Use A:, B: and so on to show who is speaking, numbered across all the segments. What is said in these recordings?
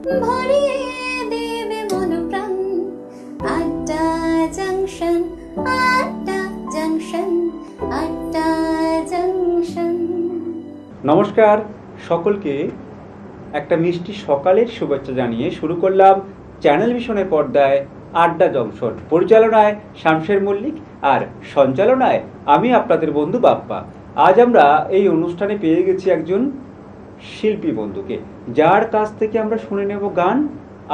A: ভরিয়ে দেবে মন প্রাণ। আড্ডা জাংশন, আড্ডা জাংশন, আড্ডা জাংশন।
B: নমস্কার সকলকে, একটা মিষ্টি সকালের শুভেচ্ছা জানিয়ে শুরু করলাম চ্যানেল ভিশনের পর্দায় আড্ডা জংশন। পরিচালনায় শামশের মল্লিক আর সঞ্চালনায় আমি আপনাদের বন্ধু বাপ্পা। আজ আমরা এই অনুষ্ঠানে পেয়ে গেছি একজন শিল্পী বন্ধুকে, যার কাছ থেকে আমরা শুনে নেব গান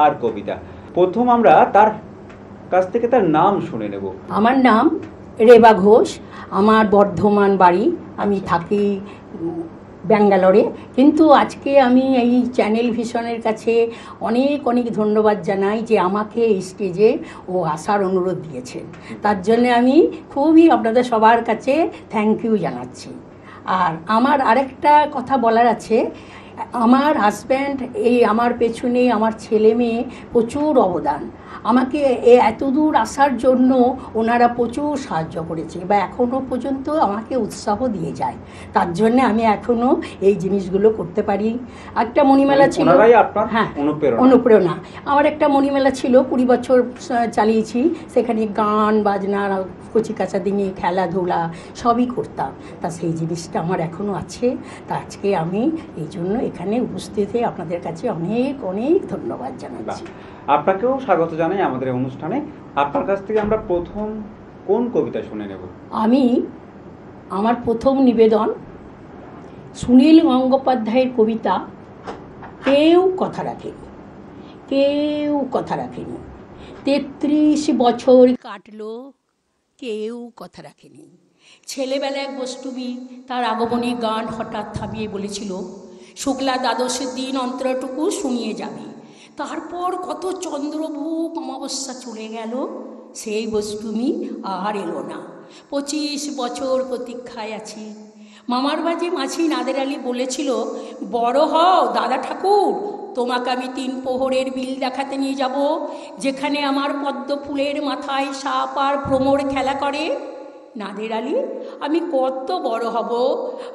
B: আর কবিতা। প্রথম আমরা তার কাছ থেকে তার নাম শুনে নেব।
C: আমার নাম রেবা ঘোষ, আমার বর্ধমান বাড়ি, আমি থাকি ব্যাঙ্গালোরে। কিন্তু আজকে আমি এই চ্যানেল ভিশনের কাছে অনেক অনেক ধন্যবাদ জানাই যে আমাকে এই স্টেজে আসার অনুরোধ দিয়েছেন। তার জন্য আমি খুবই আপনাদের সবার কাছে থ্যাংক ইউ জানাচ্ছি। আর আমার আরেকটা কথা বলার আছে, আমার হাজব্যান্ড এই আমার পেছনে আমার ছেলে মেয়ে প্রচুর অবদান, আমাকে এত দূর আসার জন্য ওনারা প্রচুর সাহায্য করেছে বা এখনও পর্যন্ত আমাকে উৎসাহ দিয়ে যায়। তার জন্য আমি এখনও এই জিনিসগুলো করতে পারি। একটা মণিমেলা ছিল, হ্যাঁ অনুপ্রেরণা। আমার একটা মণিমেলা ছিল, 20 বছর চালিয়েছি। সেখানে গান বাজনা, কচিকাঁচা দিনে খেলাধুলা সবই করতাম। তা সেই জিনিসটা আমার এখনও আছে। তা আজকে আমি এই জন্য এখানে উপস্থিত হয়ে আপনাদের কাছে অনেক অনেক ধন্যবাদ জানাচ্ছি।
B: আপনাকেও স্বাগত জানাই আমাদের অনুষ্ঠানে। আপনার কাছ থেকে আমরা প্রথম কোন কবিতা শুনে নেব?
C: আমার প্রথম নিবেদন সুনীল গঙ্গোপাধ্যায়ের কবিতা কেউ কথা রাখেনি। কেউ কথা রাখেনি, 33 বছর কাটলো, কেউ কথা রাখেনি। ছেলেবেলায় বস্তুবি তার আগমনী গান হঠাৎ থামিয়ে বলেছিল, শুক্লা দ্বাদশের দিন অন্তরটুকু শুনিয়ে যাবে। তারপর কত চন্দ্রভূপ অমাবস্যা চলে গেল, সেই বস্তুমি আর এলো না। 25 বছর প্রতীক্ষায় আছি। মামার বাজে মাঝি নাদের আলী বলেছিল, বড় হও দাদা ঠাকুর, তোমাকে আমি 3 প্রহরের বিল দেখাতে নিয়ে যাব, যেখানে আমার পদ্ম ফুলের মাথায় সাপ আর ভ্রমর খেলা করে। নাদের আলী, আমি কত বড় হব,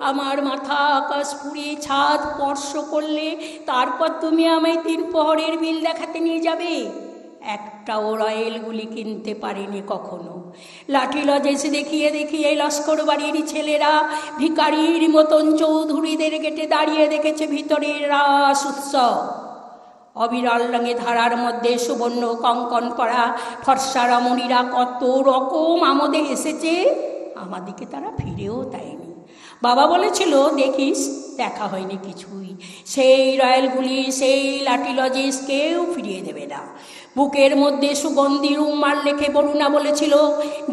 C: আমার মাথা আকাশ পুড়ে ছাদ স্পর্শ করলে তারপর তুমি আমায় 3 প্রহরের বিল দেখাতে নিয়ে যাবে? একটাও রয়েলগুলি কিনতে পারেনি কখনো। লাঠি লজেস দেখিয়ে দেখিয়ে লস্কর বাড়ির ছেলেরা ভিখারির মতন চৌধুরীদের গেটে দাঁড়িয়ে দেখেছে ভিতরের রাস উৎসব। অবিরল রঙে ধারার মধ্যে সুবর্ণ কঙ্কন পরা ফর্সা রমণীরা কত রকম আমোদে এসেছে, আমাদিকে তারা ফিরেও দেয়নি। বাবা বলেছিল, দেখিস দেখা হয়নি কিছুই। সেই রয়্যালগুলি, সেই লাঠি লজেস কেউ ফিরিয়ে দেবে না। বুকের মধ্যে সুগন্ধি রুমাল রেখে বরুণা বলেছিল,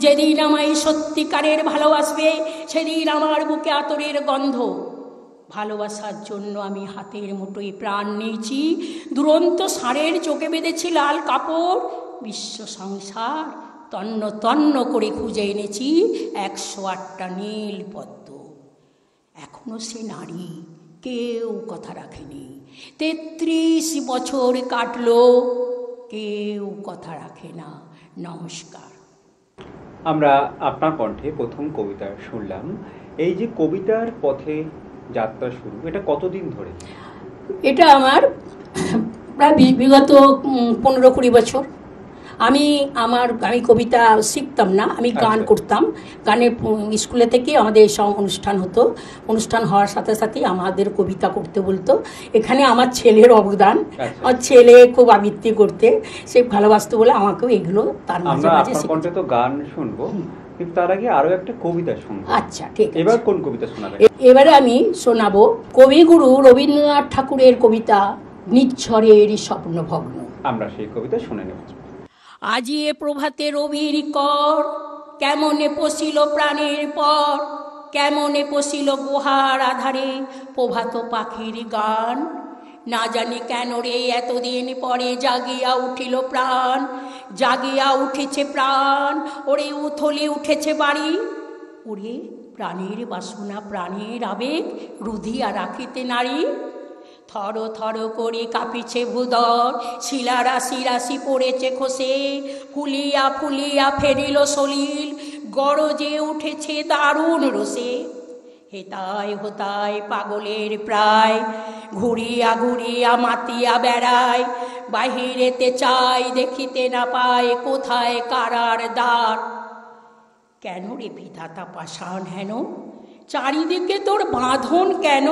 C: যেদিন আমায় সত্যিকারের ভালোবাসবে সেদিন আমার বুকে আতরের গন্ধ। ভালোবাসার জন্য আমি হাতের মুঠোয় প্রাণ নিয়েছি, দুরন্ত ষাঁড়ের চোখে বেঁধেছি লাল কাপড়। বিশ্ব সংসার তন্ন তন্ন করে খুঁজে এনেছি 108টা নীল পদ্ম। এখনো সে নারী, কেউ কথা রাখেনি। 33 বছর কাটলো, কেউ কথা রাখে না। নমস্কার।
B: আমরা আপনার কণ্ঠে প্রথম কবিতা শুনলাম। এই যে কবিতার পথে যাত্রা শুরু, এটা কতদিন ধরে?
C: এটা আমার প্রায় বিগত 15-20 বছর। আমি কবিতা শিখতাম না, আমি গান করতাম। গানের স্কুলে থেকে আমাদের সব অনুষ্ঠান হতো। অনুষ্ঠান হওয়ার সাথে সাথে আমাদের কবিতা করতে বলতো। এখানে আমার ছেলের অবদান, আমার ছেলে খুব আবৃত্তি করতে, সে ভালোবাসতো বলে আমাকেও এগুলো তার মাঝে মাঝে
B: কণ্ঠে তো গান শুনবো, কিন্তু তার আগে আরো একটা কবিতা শুনবো।
C: আচ্ছা ঠিক আছে।
B: এবার কোন কবিতা শোনাবে?
C: এবারে আমি শোনাবো কবিগুরু রবীন্দ্রনাথ ঠাকুরের কবিতা নিচ্ছরের স্বপ্নভগ্ন।
B: আমরা সেই কবিতা শুনে নেব।
C: আজি এ প্রভাতে রবির কর, কেমনে পশিল প্রাণের পর, কেমনে পশিল গুহার আধারে প্রভাত পাখির গান। না জানি কেন রে এতদিন পরে জাগিয়া উঠিল প্রাণ, জাগিয়া উঠেছে প্রাণ, ওরে উথলে উঠেছে বাড়ি। ওরে প্রাণের বাসনা প্রাণের আবেগ রুধিয়া রাখিতে নারী। থর থর করে কাঁপিছে ভূদর, শিলা রাশি রাশি পড়েছে খসে, ফুলিয়া ফুলিয়া ফেরিল সলিল, গরজে উঠেছে দারুণ রোষে। হেতায় হোতায় পাগলের প্রায়, ঘুরিয়া ঘুরিয়া মাতিয়া বেড়ায়, বাহিরেতে চাই দেখিতে না পায় কোথায় কারার দ্বার। কেন রে বিধাতা পাষাণ হেন, চারিদিকে তোর বাঁধন কেন?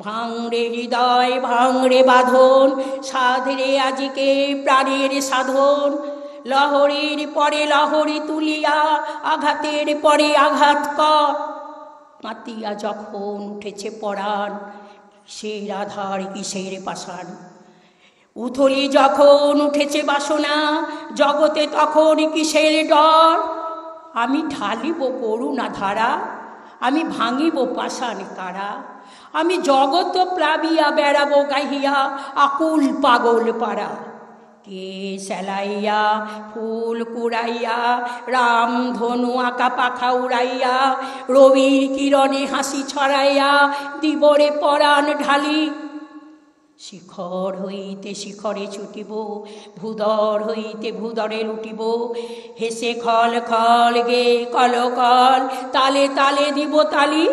C: ভাঙরে হৃদয় ভাঙরে বাঁধন, সাধরে আজিকে প্রাণের সাধন। লহরীর পরে লহরী তুলিয়া, আঘাতের পরে আঘাত কর। মাতিয়া যখন উঠেছে পরাণ, কিসের আধার কিসের পাষাণ। উথলি যখন উঠেছে বাসনা, জগতে তখন কিসের ডর। আমি ঢালিব করুণা ধারা, আমি ভাঙিব পাষাণ কারা। আমি জগৎ প্লাবিয়া বেড়াবো গাহিয়া আকুল পাগল পাড়া। কে সেলাইয়া ফুল কুড়াইয়া, রাম ধনু আঁকা পাখা উড়াইয়া, রবির কিরণে হাসি ছড়াইয়া দিবরে পরাণ ঢালি। শিখর হইতে শিখরে ছুটিব, ভূদর হইতে ভূদরে লুটিব। হেসে খল খল গে কল কল, তালে তালে দিব তালি।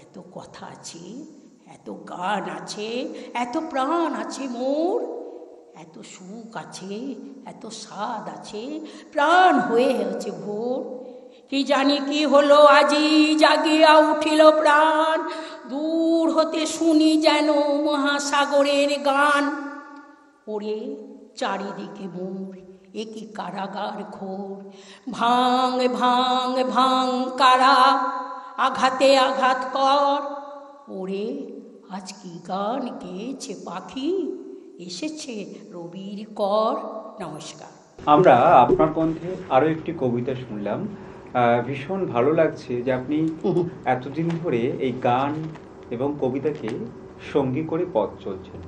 C: এত কথা আছে, এত গান আছে, এত প্রাণ আছে মোর। এত সুখ আছে, এত স্বাদ আছে, প্রাণ হয়ে হয়েছে ভোর। কি জানি কি হলো আজি, জাগিয়া উঠিল প্রাণ। দূর হতে শুনি যেন মহাসাগরের গান। ওরে চারিদিকে মোর এ কি কারাগার ঘোর। ভাঙ ভাঙ ভাঙ কারা, আঘাতে আঘাত কর। ওরে আজ কি গান গেয়েছে পাখি, এসেছে রবির কর। নমস্কার।
B: আমরা আপনার কণ্ঠে আরও একটি কবিতা শুনলাম। ভীষণ ভালো লাগছে যে আপনি এতদিন ধরে এই গান এবং কবিতাকে সঙ্গী করে পথ চলছেন।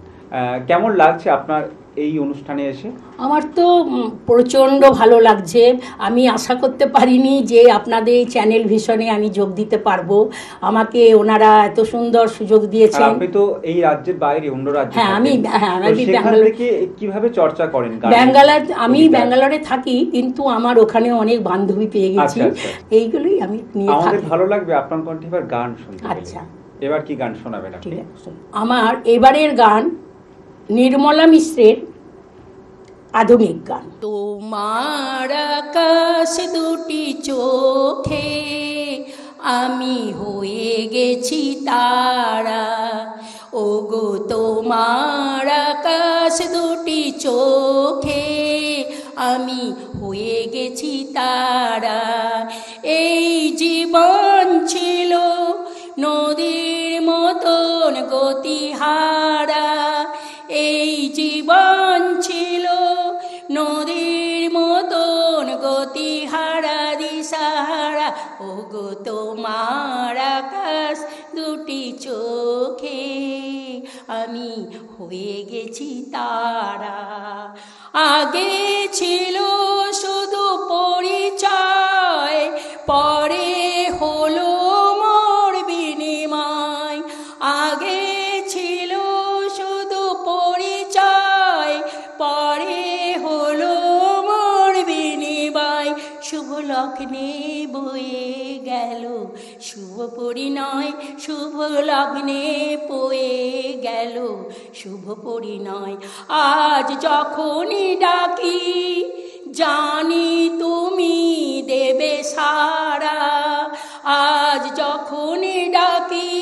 B: কেমন লাগছে আপনার এই অনুষ্ঠানে এসে?
C: আমার তো প্রচণ্ড ভালো লাগছে। আমি আশা করতে পারিনি যে আপনাদের এই চ্যানেল ভিশনে আমি যোগ দিতে পারবো। আমাকে ওনারা এত সুন্দর সুযোগ দিয়েছেন।
B: আপনি তো এই রাজ্যের বাইরে অন্য রাজ্যে,
C: হ্যাঁ আমি
B: ব্যাঙ্গালোর থেকে কিভাবে চর্চা করেন?
C: আমি ব্যাঙ্গালোরে থাকি, কিন্তু আমার ওখানে অনেক বান্ধবী পেয়ে গেছি। এইগুলোই আমি নিয়ে থাকি।
B: আমাদের ভালো লাগবে আপনার কণ্ঠে এবার গান শুনতে।
C: আচ্ছা,
B: এবার কি গান শোনাবেন আপনি?
C: আমার এবারের গান নির্মলা মিশ্রের আধুনিক গান। তোমার আকাশ দুটি চোখে আমি হয়ে গেছি তারা। ওগো তোমার আকাশ দুটি চোখে আমি হয়ে গেছি তারা। এই জীবন ছিল নদীর মতন গতিহারা। এই জীবন ছিল নদীর মতন গতিহারা দিশাহারা। ওগো তোমার আকাশ দুটি চোখে আমি হয়ে গেছি তারা। আগে ছিল শুধু পরিচয়, পরে হলো মোর বিনিময়। আগে ছিল শুধু পরিচয়, পরে হলো মোর বিনিময়। শুভ লগ্নে বয়ে গেল শুভ পরিণয়, শুভ লগ্নে বয়ে গেল শুভ পরিণয়। আজ যখনই ডাকি জানি তুমি দেবে সাড়া। আজ যখনই ডাকি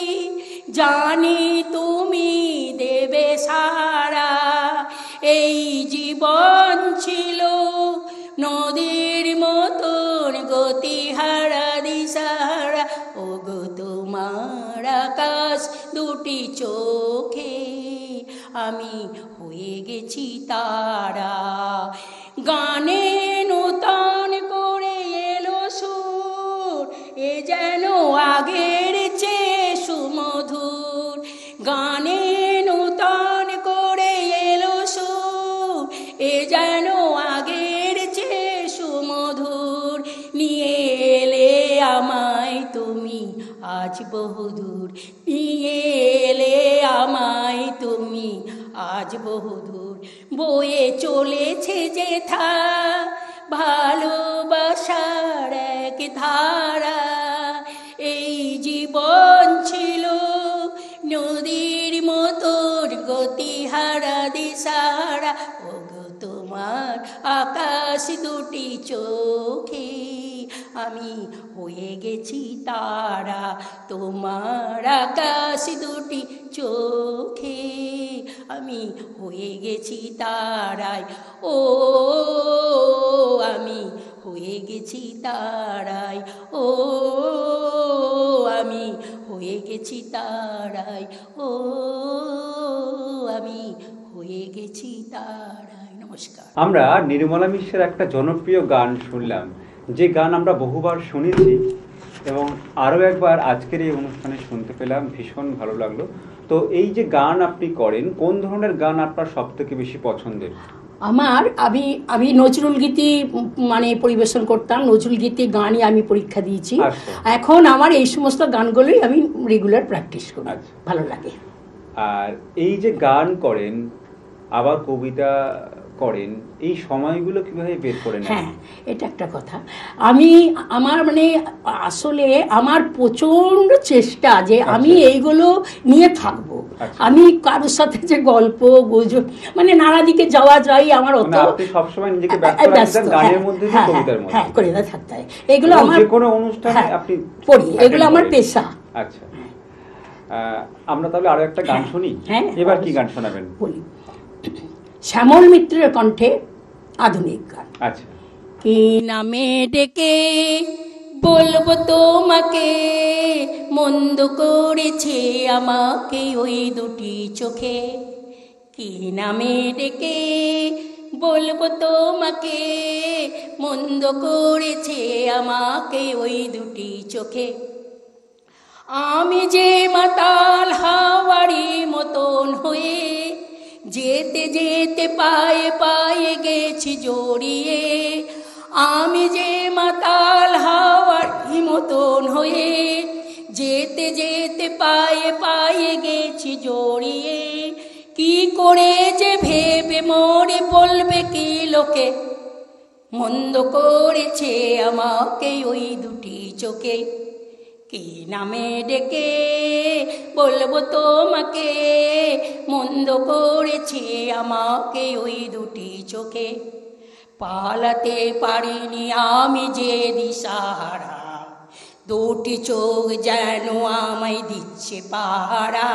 C: জানি তুমি দেবে সাড়া। এই জীবন ছিল নদীর মতন গতিহারা দিশাহারা। ওগো তোমার আকাশ দুটি চোখে আমি হয়ে গেছি তারা। গানে নূতন করে এলো সুর, এ যেন আগের চেয়ে সুমধুর। গানে নূতন করে এলো সুর, এ যেন আগের চেয়ে সুমধুর। নিয়ে এলে আমায় তুমি আজ বহুদূর, নিয়ে এলে আমায় তুমি আজ বহুদূর। বয়ে চলেছে যেথা ভালোবাসার এক ধারা। এই জীবন ছিল নদীর মতো হারা দিশাহারা ওগো তোমার আকাশ দুটি চোখে আমি হয়ে গেছি তারা, তোমার আকাশ দুটি চোখে আমি হয়ে গেছি তারায়, ও আমি হয়ে গেছি তারায়, ও আমি হয়ে গেছি তারায়, ও আমি হয়ে গেছি তারায়। নমস্কার।
B: আমরা নির্মলা মিশ্রের একটা জনপ্রিয় গান শুনলাম, যে গান আমরা বহুবার শুনেছি এবং আরও একবার আজকের এই অনুষ্ঠানে শুনতে পেলাম, ভীষণ ভালো লাগলো। তো এই যে গান আপনি করেন, কোন ধরনের গান আপনার সব থেকে বেশি পছন্দের?
C: আমি নজরুল গীতি মানে পরিবেশন করতাম, নজরুল গীতি গানই আমি পরীক্ষা দিয়েছি। এখন আমার এই সমস্ত গানগুলোই আমি রেগুলার প্র্যাকটিস করি, ভালো লাগে।
B: আর এই যে গান করেন আবার কবিতা করেন, এই সময়গুলো কিভাবে বের করে নেন?
C: হ্যাঁ, এটা একটা কথা। আমার মানে আসলে আমার প্রচন্ড চেষ্টা যে আমি এইগুলো নিয়ে থাকবো। আমি কারোর সাথে যে গল্প গুজব মানে নানা দিকে যাওয়া যায়, আমার অত
B: আপনি সবসময় নিজেকে ব্যস্ত রাখতেন গানের মধ্যে, কবিতার মধ্যে।
C: হ্যাঁ, করে থাকতে হয়। এগুলো আমার
B: যে কোনো অনুষ্ঠানে আপনি
C: পড়ি, এগুলো আমার পেশা।
B: আচ্ছা, আমরা তাহলে আরো একটা গান শুনি।
C: হ্যাঁ,
B: এবার কি গান শোনাবেন?
C: বলি, শ্যামল মিত্রের কণ্ঠে আধুনিক গান।
B: আচ্ছা।
C: কি নামে ডেকে বলবো তোমাকে, মন্দ করেছে আমাকে ওই দুটি চোখে। কি নামে ডেকে বলবো তোমাকে, মন্দ করেছে আমাকে ওই দুটি চোখে। আমি যে মাতাল হাওয়ারি মতন হয়ে যেতে যেতে পায়ে পায়ে গেছি জড়িয়ে। আমি যে মাতাল হাওয়ারি মতন হয়ে যেতে যেতে পায়ে পায়ে গেছি জড়িয়ে। কি করে যে ভেবে মরে বলবে কি লোকে, মন্দ করেছে আমাকে ওই দুটি চোখে। কি নামে ডেকে বলবো তোমাকে, মন্দ করেছে আমাকে ওই দুটি চোখে। পালাতে পারিনি আমি যে দিশাহারা, দুটি চোখ যেন আমায় দিচ্ছে পাহারা।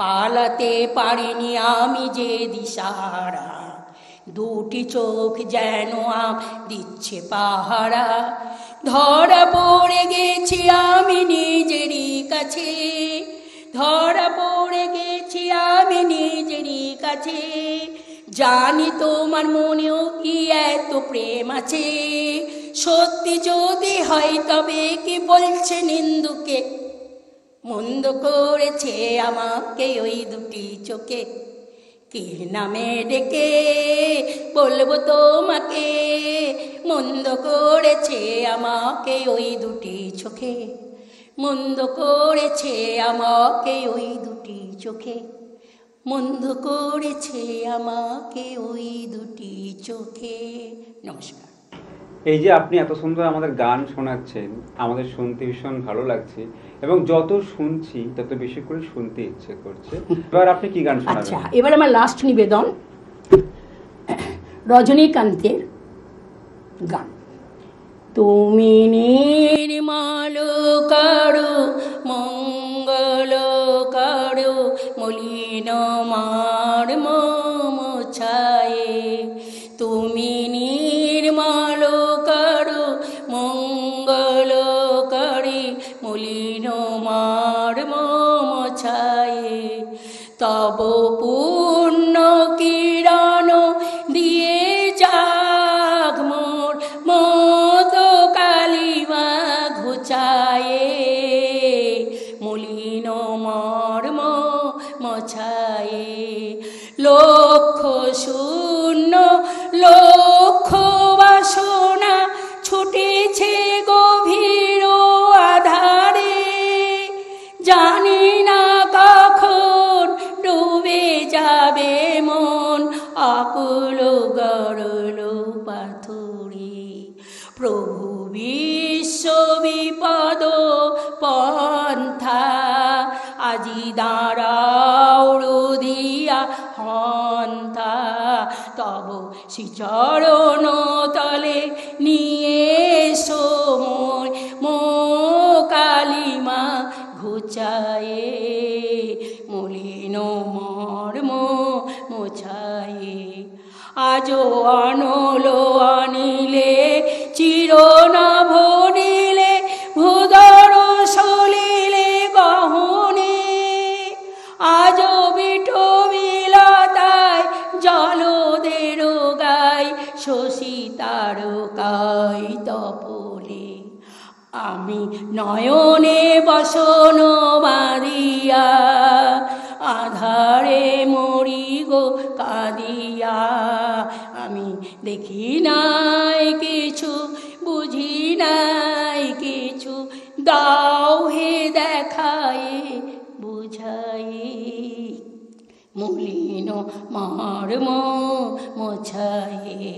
C: পালাতে পারিনি আমি যে দিশাহারা, দুটি চোখ যেন দিচ্ছে পাহারা। ধরা পড়ে গেছি আমি নিজেরই কাছে, ধরা পড়ে গেছি আমি নিজেরই কাছে। জানি তোমার মনেও কি এত প্রেম আছে, সত্যি যদি হয় তবে কি বলছে নিন্দুকে, মন্দ করেছে আমাকে ওই দুটি চোখে। কি নামে ডেকে বলবো তোমাকে, মন্দ করেছে আমাকে ওই দুটি চোখে, মন্দ করেছে আমাকে ওই দুটি চোখে, মন্দ করেছে আমাকে ওই দুটি চোখে। নমস্কার।
B: এই যে আপনি এত সুন্দর আমাদের গান শোনাচ্ছেন, আমাদের শুনতে ভীষণ ভালো লাগছে এবং যত শুনছি তত বেশি করে শুনতে ইচ্ছে করছে। এবার আপনি কি গান শোনাবেন?
C: আচ্ছা, এবার আমার লাস্ট নিবেদন রজনীকান্তের গান। তুমি নির্মল করো মঙ্গল করো মলিন মার মোছায়ে। তুমি নির্মল করো মঙ্গল করে মলিন মার মোছায়ে। তব পূর্ণ কিরণ দিয়ে যাগ মোর মত কালিমা ঘুচায়ে। মলিন মর্ম মোছায়ে। লক্ষ শূন্য লক্ষ বাসনা ছুটেছে গভীর আধারে। জানি না কখন ডুবে যাবে মন আকুল গরল পাথরে। প্রভু বিশ্ব বিপদ পন্থা আজি দাঁড়াও দিয়া পন্থা তব শ্রীচরণ তলে নিয়ে এসো মো কালিমা ঘুচায়ে মলিন মর্ম মোছায়ে আজো অনল অনিলে চিরনভ নীলে ভূদর সলিলে গহনে আজো বিঠো বিলাতায় জলদের গায় শশী তারকায় তপলে আমি নয়নে বসন বাঁধিয়া আধারে মরি গো কাঁদিয়া আমি দেখি নাই কিছু বুঝি নাই কিছু দাও হে দেখায় বুঝাই মলিন মর্ম মোছায়ে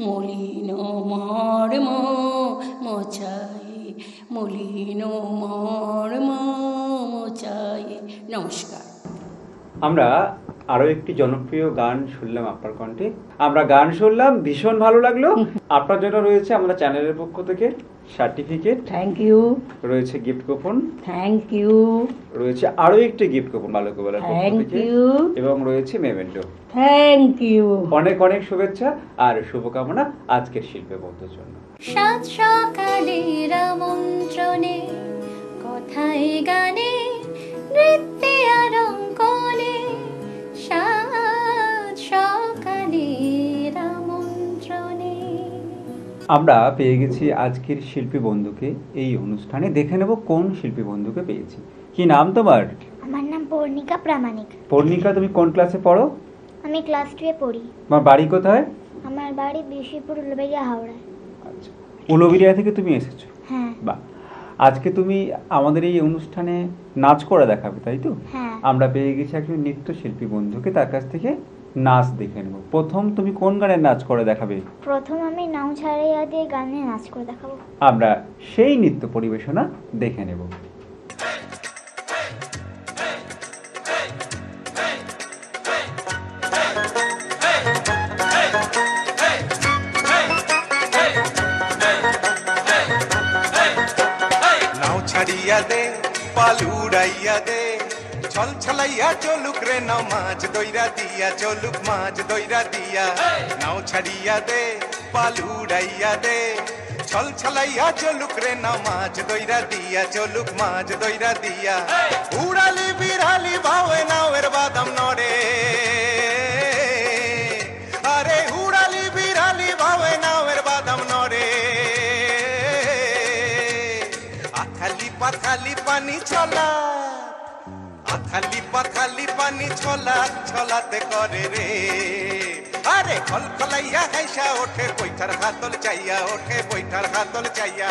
C: মলিন মর্ম মোছায়ে মলিন মর্ম মোছায়ে। নমস্কার।
B: আমরা আরো একটি জনপ্রিয় গান শুনলাম আপনার কণ্ঠে। আমরা গান শুনলাম, ভীষণ ভালো লাগলো। আপনার জন্য রয়েছে আমাদের চ্যানেলের পক্ষ থেকে সার্টিফিকেট,
C: থ্যাংক ইউ।
B: রয়েছে গিফট কুপন,
C: থ্যাংক ইউ।
B: রয়েছে আরো একটি গিফট কুপন বালকবেলার পক্ষ
C: থ্যাংক
B: থেকে,
C: ইউ।
B: এবং রয়েছে মেমেন্টো।
C: Thank you.
B: অনেক অনেক শুভেচ্ছা আর শুভকামনা আজকের শিল্পী বন্ধুর জন্য।
A: সাত সকালের আমন্ত্রণে কথায় গানে নৃত্যে আর অঙ্কনে সাত সকালের আমন্ত্রণে।
B: আমরা পেয়ে গেছি আজকের শিল্পী বন্ধুকে এই অনুষ্ঠানে। দেখে নেব কোন শিল্পী বন্ধুকে পেয়েছি। কি নাম তোমার?
D: আমার নাম পূর্ণিকা প্রামাণিক।
B: পূর্ণিকা, তুমি কোন ক্লাসে পড়ো?
D: আমি ক্লাস 2 এ পড়ি।
B: তোমার বাড়ি কোথায়?
D: আমার বাড়ি বিশিপুর উলুবেড়িয়া, হাওড়ায়।
B: আচ্ছা, উলুবেড়িয়া থেকে তুমি এসেছো?
D: হ্যাঁ।
B: বাহ, আজকে তুমি আমাদের এই অনুষ্ঠানে নাচ করে দেখাবে, তাই তো?
D: হ্যাঁ।
B: আমরা পেয়ে গেছি একজন নৃত্যশিল্পী বন্ধুকে, তার কাছ থেকে নাচ দেখে নেব। প্রথম তুমি কোন গানের নাচ করে দেখাবে?
D: প্রথম আমি নাও ছাড়াইয়া দিয়ে গানে নাচ করে দেখাবো।
B: আমরা সেই নৃত্য পরিবেশনা দেখে নেব।
E: ছাড়িয়া দে পালুড়াইয়া দে ছল ছলাইয়া চলুক রে নাও মাছ দইরা দিয়া চলুক মাছ দইরা দিয়া নাও ছাড়িয়া দে পালুড়াইয়া দে ছল ছলাইয়া চলুক রে নাও মাছ দইরা দিয়া চলুক মাছ দইরা দিয়া উড়ালি বিড়ালি ভাবে নাওয়ের বাদাম নড়ে আরে উড়ালি বিড়ালি ভাবে নাওয়ের বাদাম নড়ে পাথালি পানি ছলা আথালি পাথালি পানি ছলা ছলাতে করে রে আরে খলখলাইয়া হাইসা ওঠে বৈঠার হাতল চাইয়া ওঠে বৈঠার হাতল চাইয়া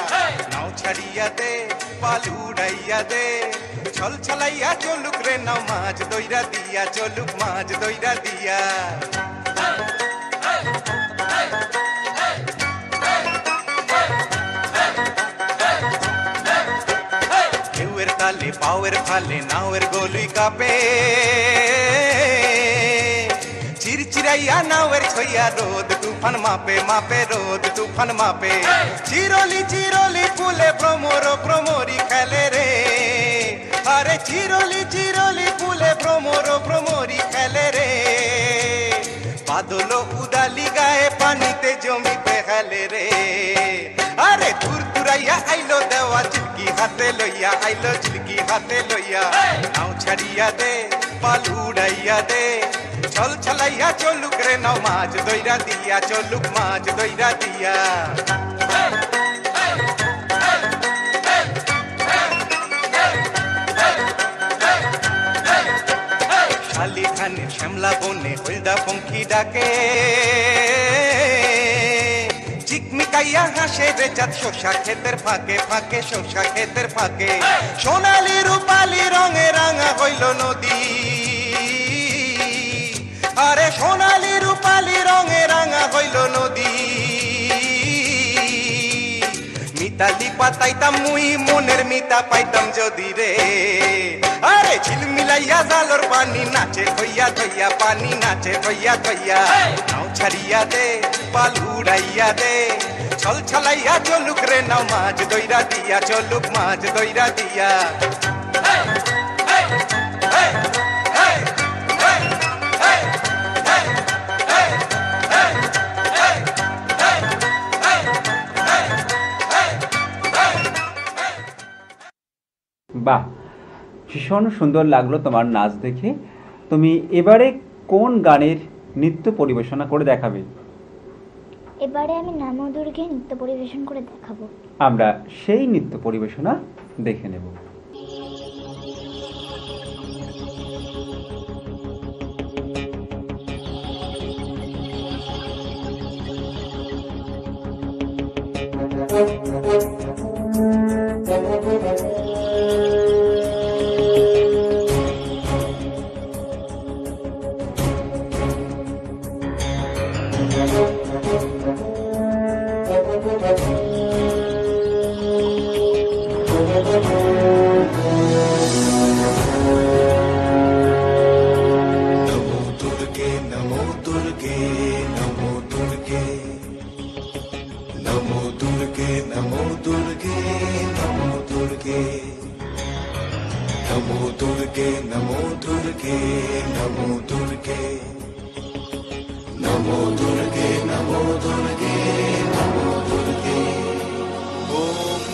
E: নাও ছাড়িয়া দে পালু উড়াইয়া দে ছল ছলাইয়া চলুক রে নাও মাছ দইরা দিয়া চলুক মাছ দইরা দিয়া তালে পাওয়ের ফালে নাওয়ের গলুই কাপে চিরচিরাইয়া নাওয়ের ছইয়া রোদ তুফান মাপে মাপে রোদ তুফান মাপে চিরলি চিরলি ফুলে ভ্রমর ভ্রমরি খেলে রে আরে চিরলি চিরলি ফুলে ভ্রমর ভ্রমরি খেলে রে বাদল উদালি গায়ে পানিতে জমিতে খেলে রে আরে দূর দূরাইয়া আইলো দেওয়া চিলকি হাতে লইয়া আইলো চিলকি হাতে লইয়া নাও ছাড়িয়া দে পালু উড়াইয়া দে ছল ছলাইয়া চলুক রে নাও মাছ দইরা দিয়া চলুক মাছ দইরা দিয়া শালি খানে শ্যামলা বনে হলদা পঙ্খী ডাকে চিকমিকাইয়া হাসে রে চাঁদ শোষা ক্ষেতের ফাঁকে ফাঁকে শোষা ক্ষেতের ফাঁকে সোনালি রূপালি রঙে রাঙা হইল নদী আরে সোনালি রূপালি রঙে রাঙা হইল নদী তালি পাতাইতাম মুই মনের মিতা পাইতাম যদি রে আরে ঝিলমিলাইয়া জালর পানি নাচে থইয়া থইয়া পানি নাচে থইয়া থইয়া নাও ছাড়িয়া দে পাল উড়াইয়া দে ছল ছলাইয়া চলুক রে নাও মাছ দইরা দিয়া চলুক মাছ দইরা দিয়া
B: বাহ, ভীষণ সুন্দর লাগলো তোমার নাচ দেখে। তুমি এবারে কোন গানের নৃত্য পরিবেশনা করে দেখাবে?
D: এবারে আমি নমো দুর্গে নৃত্য পরিবেশন করে দেখাবো।
B: আমরা সেই নৃত্য পরিবেশনা দেখে নেব।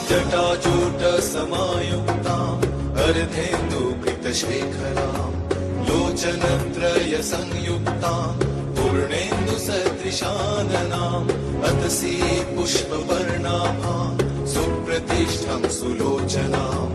F: जटाजूट समायुक्ताम् अर्धेन्दुकृतशेखराम् लोचनत्रय संयुक्ताम् पूर्णेन्दुसदृशाननाम् अतसी पुष्पवर्णाभाम् सुप्रतिष्ठाम् सुलोचनाम्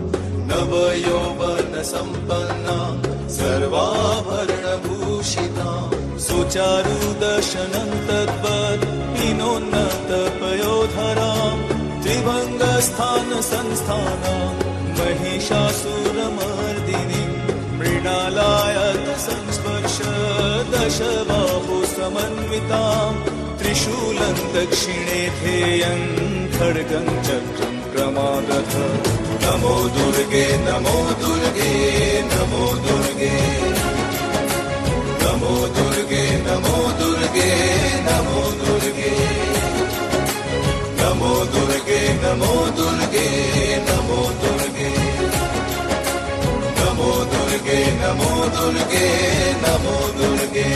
F: नवयौवनसम्पन्नाम् सर्वाभरणभूषिताम् सुचारुदर्शनम् तद्वत् विनोन्नतपयोधराम् त्रिभङ्गस्थान संस्थानाम् महिषासुरमर्दिनीम् मृणालायत संस्पर्श दशबाहु समन्विताम् त्रिशूलम् दक्षिणे ध्येयम् खड्गम् चक्रम् क्रमागत नमो दुर्गे नमो दुर्गे नमो दुर्गे नमो दुर्गे नमो दुर्गे नमो दुर्गे नमो दुर्गे नमो दुर्गे नमो दुर्गे नमो दुर्गे नमो दुर्गे नमो दुर्गे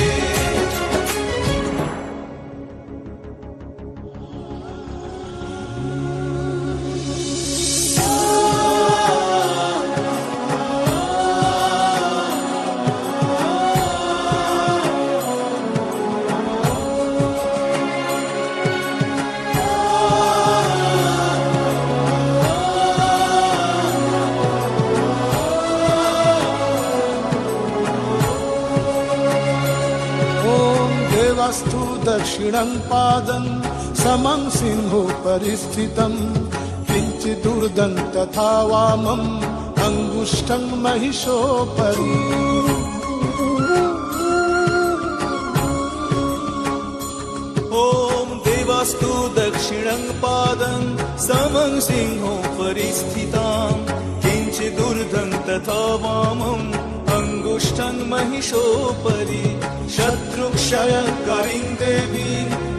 G: स्तु दक्षिणं पादं समं सिंहो परिस्थितं किञ्चिदूर्ध्वं तथा वामम् अङ्गुष्ठं महिषोपरि
F: ॐ देवास्तु दक्षिणं पादं समं सिंहो परिस्थितां किञ्चिदूर्ध्वं तथा वामम् अङ्गुष्ठं महिषोपरि शत्रुक्षयकरीं देवी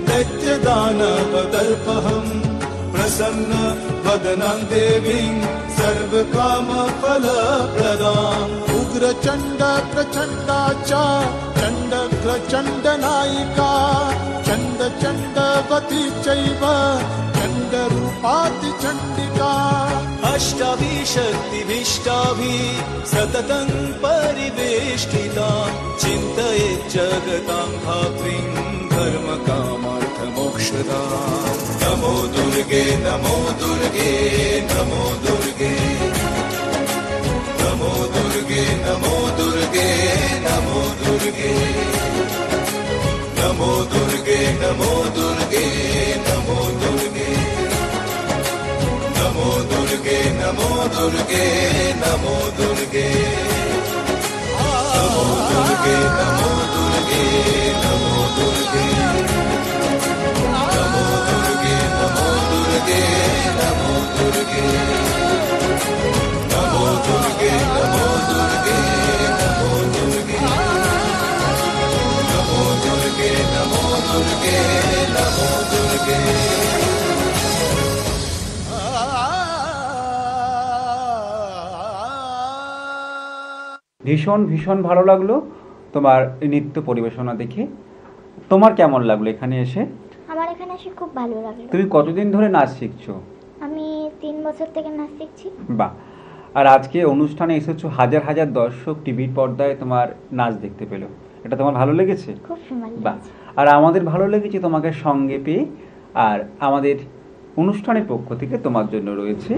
F: दैत्यदानवदर्पहम् प्रसन्न वदनां देवीं सर्वकामफलप्रदाम्
G: उग्रचण्ड प्रचण्डा च चण्डग्रचण्डनायिका चण्डचण्डवती चैव चण्डरूपाति चण्डिका
F: अष्टाभिशक्तिभिष्टाभिः सततं परिवेष्टिता चिन्तये जगतां धात्रीं धर्मकामार्थमोक्षदाम् नमो दुर्गे नमो दुर्गे नमो दुर्गे नमो दुर्गे नमो दुर्गे नमो दुर्गे नमो दुर्गे नमो दुर्गे नमो दुर्गे नमो दुर्गे नमो दुर्गे नमो दुर्गे नमो दुर्गे नमो दुर्गे नमो दुर्गे नमो दुर्गे नमो दुर्गे नमो দুর্গে নমো দুর্গে
B: ভীষণ ভীষণ ভালো লাগলো তোমার নৃত্য পরিবেশনা দেখে। তোমার কেমন লাগলো এখানে এসে?
D: আমার এখানে এসে খুব ভালো লাগলো।
B: তুমি কতদিন ধরে নাচ শিখছো?
D: আমি 3 বছর থেকে নাচ শিখছি।
B: বাহ। আর আজকে অনুষ্ঠানে এসেছো, হাজার হাজার দর্শক টিভির পর্দায় তোমার নাচ দেখতে পেলো, এটা তোমার ভালো লেগেছে?
D: খুব ভালো
B: বাহ।
D: লেগেছে।
B: আর আমাদের ভালো লেগেছে তোমাকে সঙ্গে পেয়ে। আর আমাদের অনুষ্ঠানের পক্ষ থেকে তোমার জন্য রয়েছে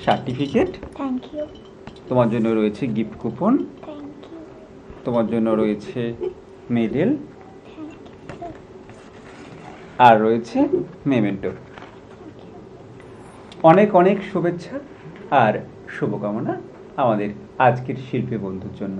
B: সার্টিফিকেট,
D: থ্যাংক ইউ।
B: তোমার জন্য রয়েছে গিফট কুপন,
D: থ্যাংক ইউ।
B: তোমার জন্য রয়েছে মেডেল,
D: থ্যাংক ইউ।
B: আর রয়েছে মেমেন্টো। অনেক অনেক শুভেচ্ছা আর শুভকামনা আমাদের আজকের শিল্পী বন্ধুর জন্য।